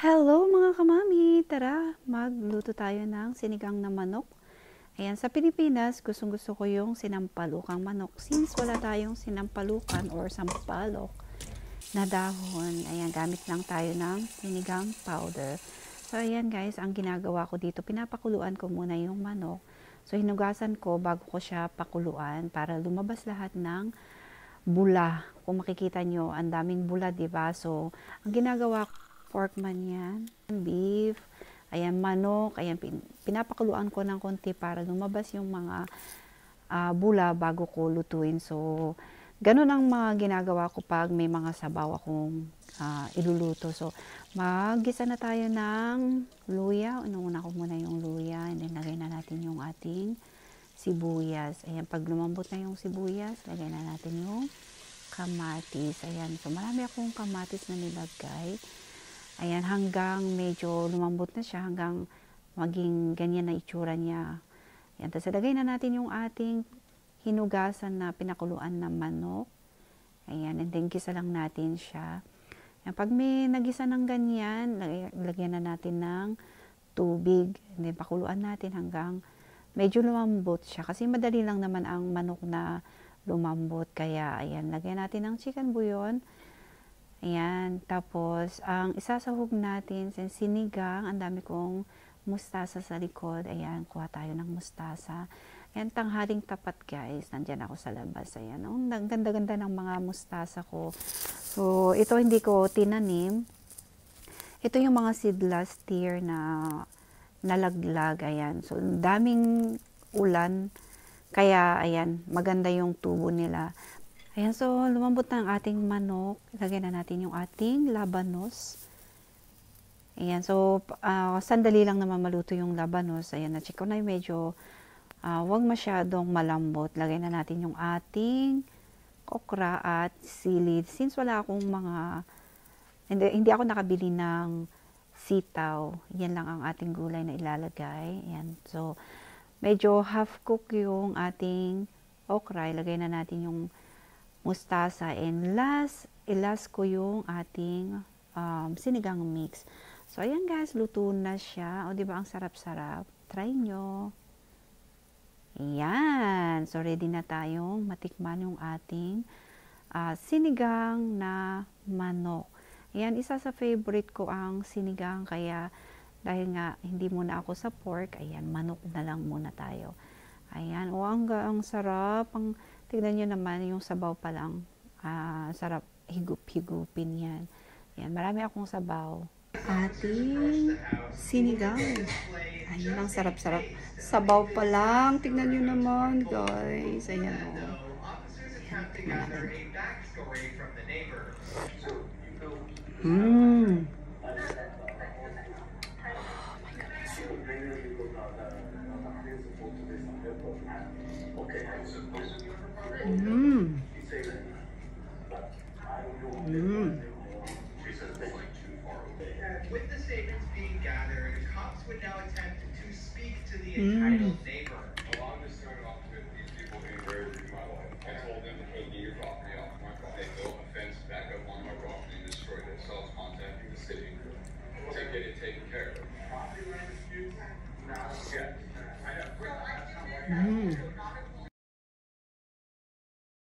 Hello mga kamami! Tara, magluto tayo ng sinigang na manok. Ayan, sa Pilipinas, gustong-gusto ko yung sinampalukang manok. Since wala tayong sinampalukan or sampalok na dahon, ayan, gamit lang tayo ng sinigang powder. So, ayan guys, ang ginagawa ko dito, pinapakuluan ko muna yung manok. So, hinugasan ko bago ko siya pakuluan para lumabas lahat ng bula. Kung makikita nyo, ang daming bula, diba? So, ang ginagawa ko, pork man yan, beef, ayan, manok, ayan, pinapakuluan ko ng konti para lumabas yung mga bula bago ko lutuin. So, ganun ang mga ginagawa ko pag may mga sabaw akong iluluto. So, maggisa na tayo ng luya. Inuuna ko muna yung luya, and then lagay na natin yung ating sibuyas. Ayan, pag lumambot na yung sibuyas, lagay na natin yung kamatis. Ayan, so marami akong kamatis na nilagay. Ayan, hanggang medyo lumambot na siya, hanggang maging ganyan na itsura niya. Ayan, tapos ilagay na natin yung ating hinugasan na pinakuluan na manok. Ayan, and then gisa lang natin siya. Ayan, pag may nagisa ng ganyan, lagyan na natin ng tubig. And then pakuluan natin hanggang medyo lumambot siya. Kasi madali lang naman ang manok na lumambot. Kaya, ayan, lagyan natin ng chicken bouillon. Ayan, tapos, ang isasahog natin sa sinigang, ang dami kong mustasa sa likod. Ayan, kuha tayo ng mustasa. Ayan, tanghaling tapat guys, nandyan ako sa labas. Ayan, ang ganda-ganda ng mga mustasa ko. So, ito hindi ko tinanim. Ito yung mga seedless tier na nalaglag. Ayan, so daming ulan. Kaya, ayan, maganda yung tubo nila. Ayan, so lumambot na ang ating manok. Ilagay na natin yung ating labanos. Ayan, so sandali lang naman maluto yung labanos. Ayan, na-check ko na yung medyo wag masyadong malambot. Lagay na natin yung ating okra at sili. Since wala akong hindi ako nakabili ng sitaw, yan lang ang ating gulay na ilalagay. Ayan, so medyo half cook yung ating okra. Ilagay na natin yung mustasa, and last ko yung ating sinigang mix. So, ayan guys, luto na siya. O, diba ang sarap-sarap? Try nyo. Ayan. So, ready na tayong matikman yung ating sinigang na manok. Ayan, isa sa favorite ko ang sinigang, kaya dahil nga hindi muna ako sa pork, ayan, manok na lang muna tayo. Ayan, o ang sarap. Tignan nyo naman yung sabaw pa lang. Sarap higup-higupin yan. Yan, marami akong sabaw. Ating sinigang. Ayan, ang sarap-sarap. Sabaw pa lang. Tignan nyo naman, guys. Ayan, o. Ayan, tignan natin. Mmm. Mmm. Mmm.